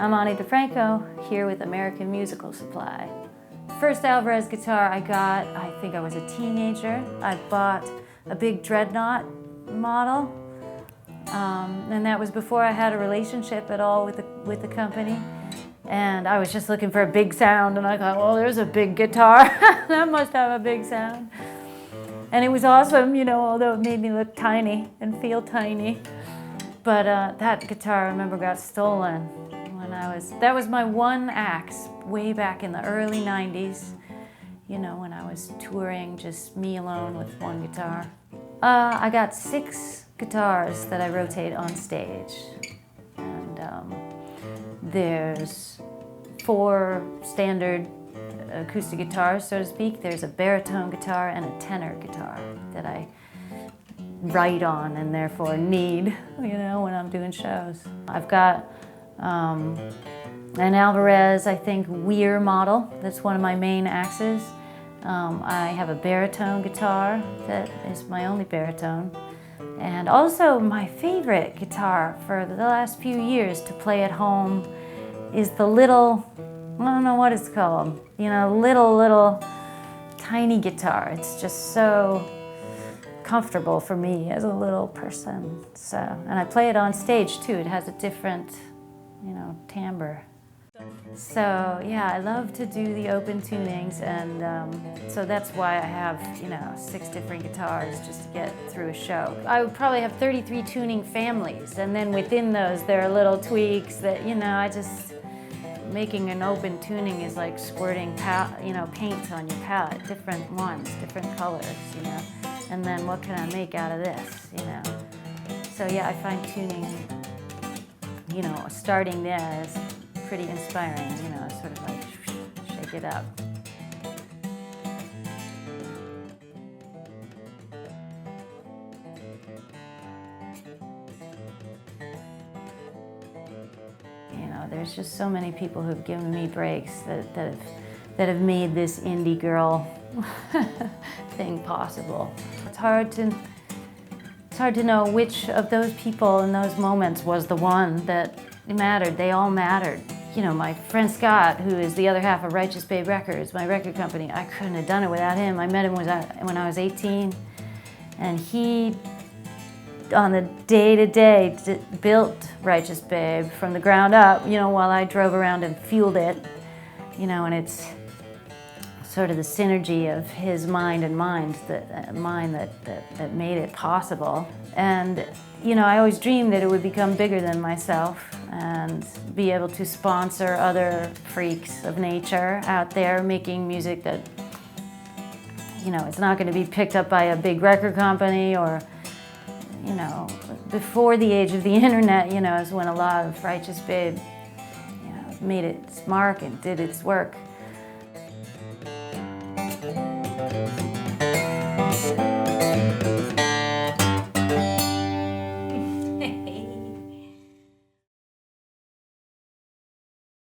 I'm Ani DiFranco, here with American Musical Supply. First Alvarez guitar I got, I think I was a teenager. I bought a big Dreadnought model, and that was before I had a relationship at all with the company. And I was just looking for a big sound, and I thought, well, there's a big guitar. That must have a big sound. And it was awesome, you know, although it made me look tiny and feel tiny. But that guitar, I remember, got stolen when that was my one axe way back in the early 90s, you know, when I was touring, just me alone with one guitar. I got 6 guitars that I rotate on stage. And there's 4 standard acoustic guitars, so to speak. There's a baritone guitar and a tenor guitar that I write on and therefore need, you know, when I'm doing shows. I've got an Alvarez, I think, Weir model. That's one of my main axes. I have a baritone guitar that is my only baritone. And also my favorite guitar for the last few years to play at home is the little, I don't know what it's called, you know, little tiny guitar. It's just so comfortable for me as a little person. So, and I play it on stage too. It has a different, you know, timbre. So yeah, I love to do the open tunings, and so that's why I have, you know, 6 different guitars just to get through a show. I would probably have 33 tuning families, and then within those there are little tweaks that, you know, making an open tuning is like squirting, you know, paint on your palette, different ones, different colors, you know, and then what can I make out of this, you know. So yeah, I find tuning, you know, starting there is pretty inspiring, you know, sort of like shake it up. You know, there's just so many people who've given me breaks that have made this indie girl thing possible. It's hard to know which of those people in those moments was the one that mattered. They all mattered. You know, my friend Scott, who is the other half of Righteous Babe Records, my record company, I couldn't have done it without him. I met him when I was 18, and he, on the day-to-day, built Righteous Babe from the ground up, you know, while I drove around and fueled it, you know, and it's sort of the synergy of his mind and mine that made it possible. And, you know, I always dreamed that it would become bigger than myself and be able to sponsor other freaks of nature out there making music that, you know, it's not going to be picked up by a big record company or, you know, before the age of the internet, you know, is when a lot of Righteous Babe, you know, made its mark and did its work.